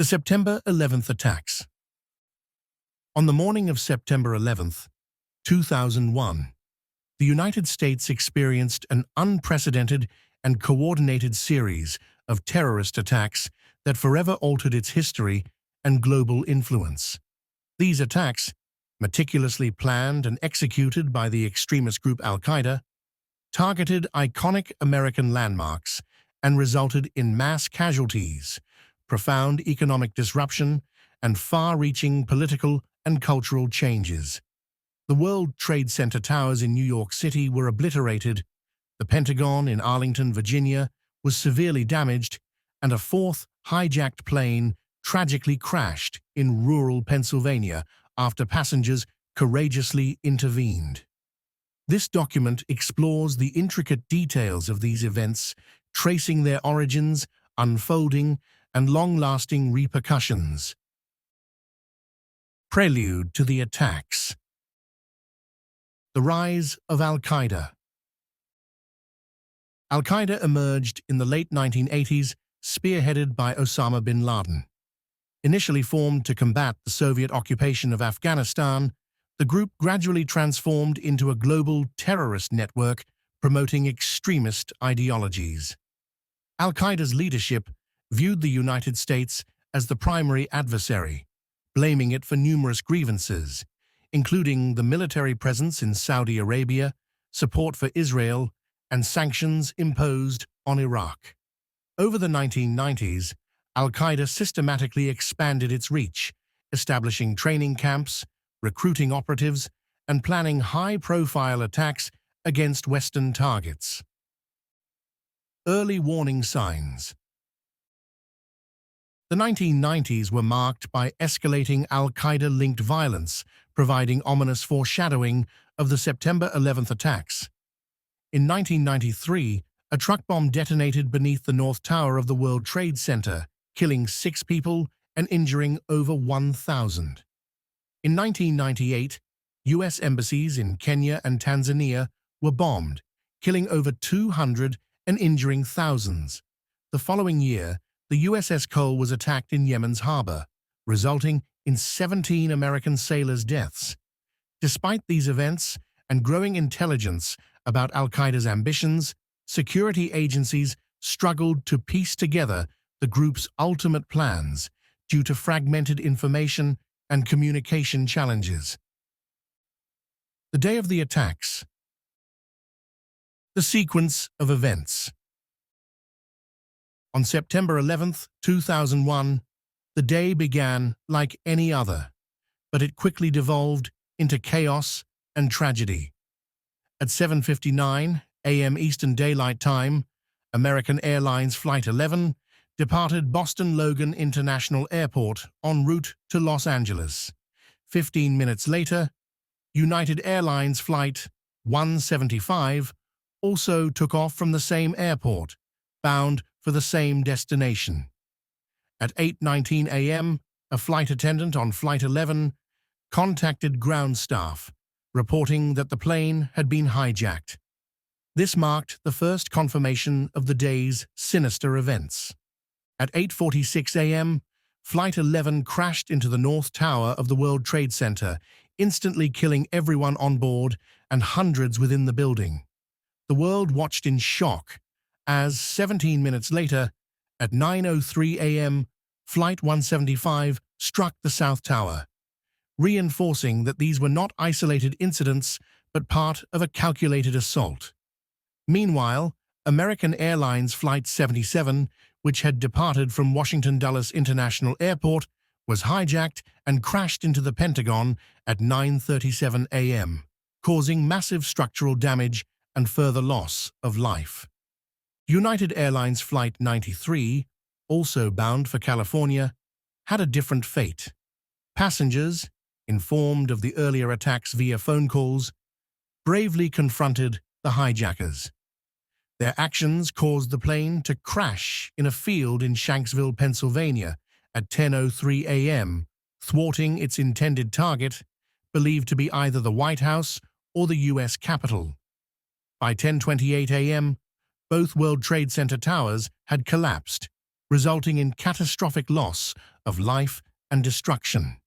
The September 11th attacks. On the morning of September 11th, 2001, the United States experienced an unprecedented and coordinated series of terrorist attacks that forever altered its history and global influence. These attacks, meticulously planned and executed by the extremist group Al-Qaeda, targeted iconic American landmarks and resulted in mass casualties, profound economic disruption, and far-reaching political and cultural changes. The World Trade Center towers in New York City were obliterated, the Pentagon in Arlington, Virginia, was severely damaged, and a fourth hijacked plane tragically crashed in rural Pennsylvania after passengers courageously intervened. This document explores the intricate details of these events, tracing their origins, unfolding, and long-lasting repercussions. Prelude to the attacks. The rise of Al-Qaeda. Al-Qaeda emerged in the late 1980s, spearheaded by Osama bin Laden. Initially formed to combat the Soviet occupation of Afghanistan, the group gradually transformed into a global terrorist network promoting extremist ideologies. Al-Qaeda's leadership viewed the United States as the primary adversary, blaming it for numerous grievances, including the military presence in Saudi Arabia, support for Israel, and sanctions imposed on Iraq. Over the 1990s, Al-Qaeda systematically expanded its reach, establishing training camps, recruiting operatives, and planning high-profile attacks against Western targets. Early warning signs. The 1990s were marked by escalating Al-Qaeda-linked violence, providing ominous foreshadowing of the September 11th attacks. In 1993, a truck bomb detonated beneath the North Tower of the World Trade Center, killing 6 people and injuring over 1,000. In 1998, U.S. embassies in Kenya and Tanzania were bombed, killing over 200 and injuring thousands. The following year, the USS Cole was attacked in Yemen's harbor, resulting in 17 American sailors' deaths. Despite these events and growing intelligence about Al-Qaeda's ambitions, security agencies struggled to piece together the group's ultimate plans due to fragmented information and communication challenges. The day of the attacks. The sequence of events. On September 11th, 2001, the day began like any other, but it quickly devolved into chaos and tragedy. At 7:59 a.m. Eastern Daylight Time, American Airlines Flight 11 departed Boston Logan International Airport en route to Los Angeles. 15 minutes later, United Airlines Flight 175 also took off from the same airport, bound for the same destination. At 8:19 a.m., a flight attendant on Flight 11 contacted ground staff, reporting that the plane had been hijacked. This marked the first confirmation of the day's sinister events. At 8:46 a.m., Flight 11 crashed into the North Tower of the World Trade Center, instantly killing everyone on board and hundreds within the building. The world watched in shock as, 17 minutes later, at 9:03 a.m., Flight 175 struck the South Tower, reinforcing that these were not isolated incidents but part of a calculated assault. Meanwhile, American Airlines Flight 77, which had departed from Washington Dulles International Airport, was hijacked and crashed into the Pentagon at 9:37 a.m., causing massive structural damage and further loss of life. United Airlines Flight 93, also bound for California, had a different fate. Passengers, informed of the earlier attacks via phone calls, bravely confronted the hijackers. Their actions caused the plane to crash in a field in Shanksville, Pennsylvania at 10:03 a.m., thwarting its intended target, believed to be either the White House or the U.S. Capitol. By 10:28 a.m., both World Trade Center towers had collapsed, resulting in catastrophic loss of life and destruction.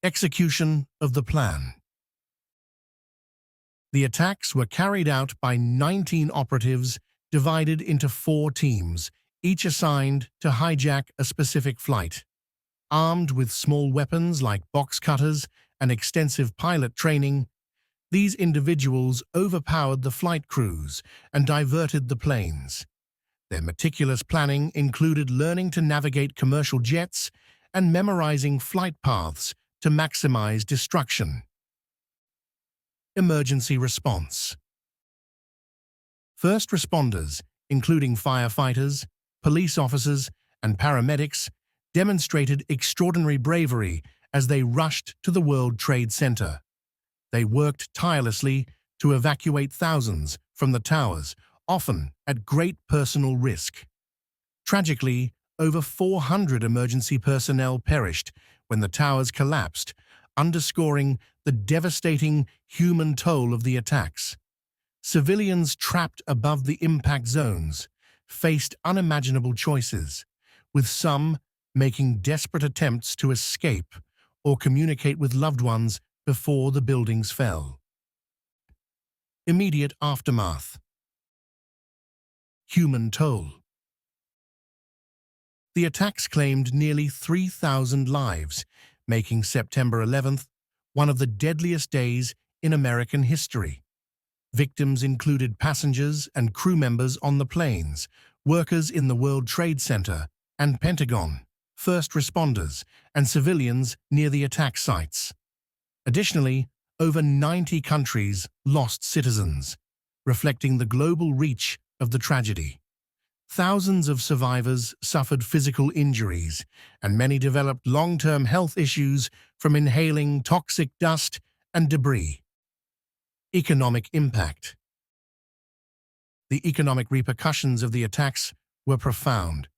Execution of the plan. The attacks were carried out by 19 operatives divided into 4 teams, each assigned to hijack a specific flight. Armed with small weapons like box cutters and extensive pilot training, these individuals overpowered the flight crews and diverted the planes. Their meticulous planning included learning to navigate commercial jets and memorizing flight paths to maximize destruction. Emergency response. First responders, including firefighters, police officers, and paramedics, demonstrated extraordinary bravery as they rushed to the World Trade Center. They worked tirelessly to evacuate thousands from the towers, often at great personal risk. Tragically, over 400 emergency personnel perished when the towers collapsed, underscoring the devastating human toll of the attacks. Civilians trapped above the impact zones faced unimaginable choices, with some making desperate attempts to escape or communicate with loved ones before the buildings fell. Immediate aftermath. Human toll. The attacks claimed nearly 3,000 lives, making September 11th one of the deadliest days in American history. Victims included passengers and crew members on the planes, workers in the World Trade Center and Pentagon, first responders, and civilians near the attack sites. Additionally, over 90 countries lost citizens, reflecting the global reach of the tragedy. Thousands of survivors suffered physical injuries, and many developed long-term health issues from inhaling toxic dust and debris. Economic impact. The economic repercussions of the attacks were profound.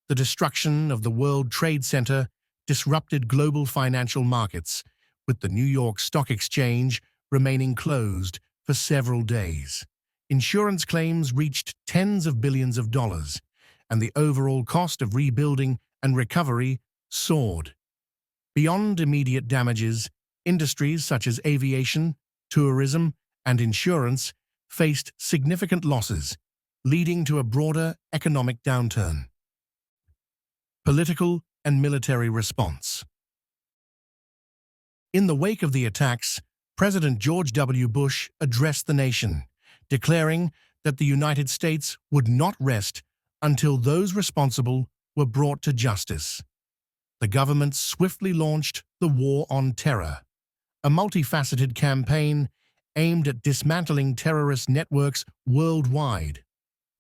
The destruction of the World Trade Center disrupted global financial markets, with the New York Stock Exchange remaining closed for several days. Insurance claims reached tens of billions of dollars, and the overall cost of rebuilding and recovery soared. Beyond immediate damages, industries such as aviation, tourism, and insurance faced significant losses, leading to a broader economic downturn. Political and military response. In the wake of the attacks, President George W. Bush addressed the nation, declaring that the United States would not rest until those responsible were brought to justice. The government swiftly launched the War on Terror, a multifaceted campaign aimed at dismantling terrorist networks worldwide.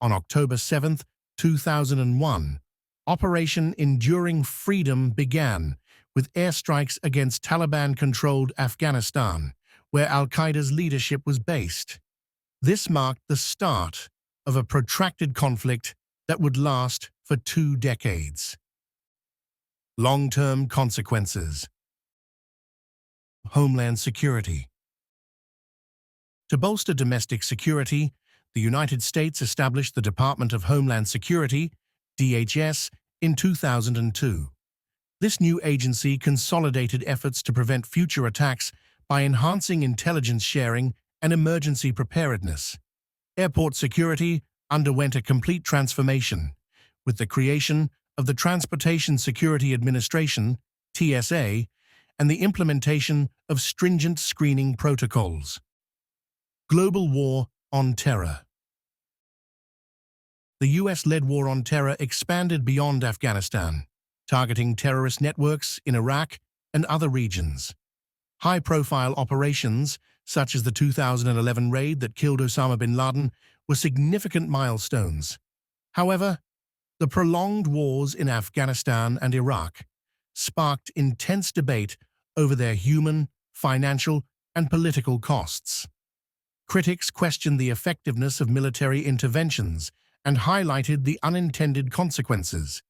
On October 7, 2001, Operation Enduring Freedom began with airstrikes against Taliban-controlled Afghanistan, where al-Qaeda's leadership was based. This marked the start of a protracted conflict that would last for 2 decades. Long-term consequences. Homeland security. To bolster domestic security, the United States established the Department of Homeland Security, DHS, in 2002. This new agency consolidated efforts to prevent future attacks by enhancing intelligence sharing and emergency preparedness. Airport security underwent a complete transformation, with the creation of the Transportation Security Administration, TSA, and the implementation of stringent screening protocols. Global War on Terror. The US-led War on Terror expanded beyond Afghanistan, targeting terrorist networks in Iraq and other regions. High-profile operations, such as the 2011 raid that killed Osama bin Laden, were significant milestones. However, the prolonged wars in Afghanistan and Iraq sparked intense debate over their human, financial, and political costs. Critics questioned the effectiveness of military interventions and highlighted the unintended consequences,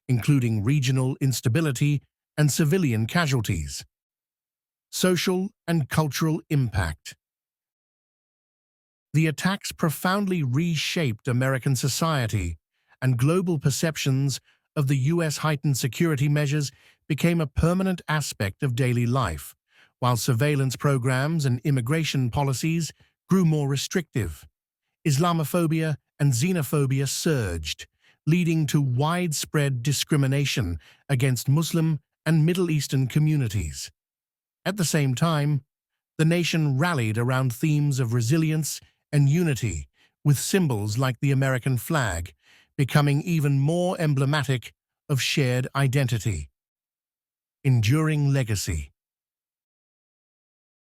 including regional instability and civilian casualties. Social and cultural impact. The attacks profoundly reshaped American society and global perceptions of the U.S. heightened security measures became a permanent aspect of daily life, while surveillance programs and immigration policies grew more restrictive. Islamophobia and xenophobia surged, leading to widespread discrimination against Muslim and Middle Eastern communities. At the same time, the nation rallied around themes of resilience and unity, with symbols like the American flag becoming even more emblematic of shared identity. Enduring legacy.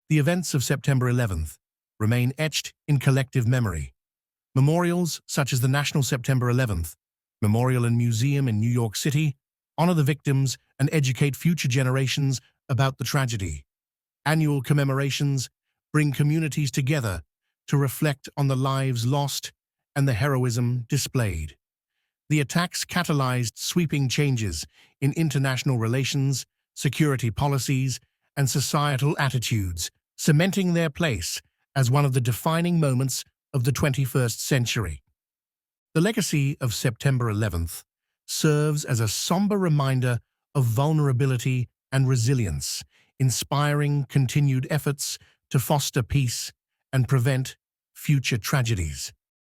The events of September 11th remain etched in collective memory. Memorials such as the National September 11th Memorial and Museum in New York City honor the victims and educate future generations about the tragedy. Annual commemorations bring communities together to reflect on the lives lost and the heroism displayed. The attacks catalyzed sweeping changes in international relations, security policies, and societal attitudes, cementing their place as one of the defining moments of the 21st century. The legacy of September 11th serves as a somber reminder of vulnerability and resilience, inspiring continued efforts to foster peace and prevent future tragedies.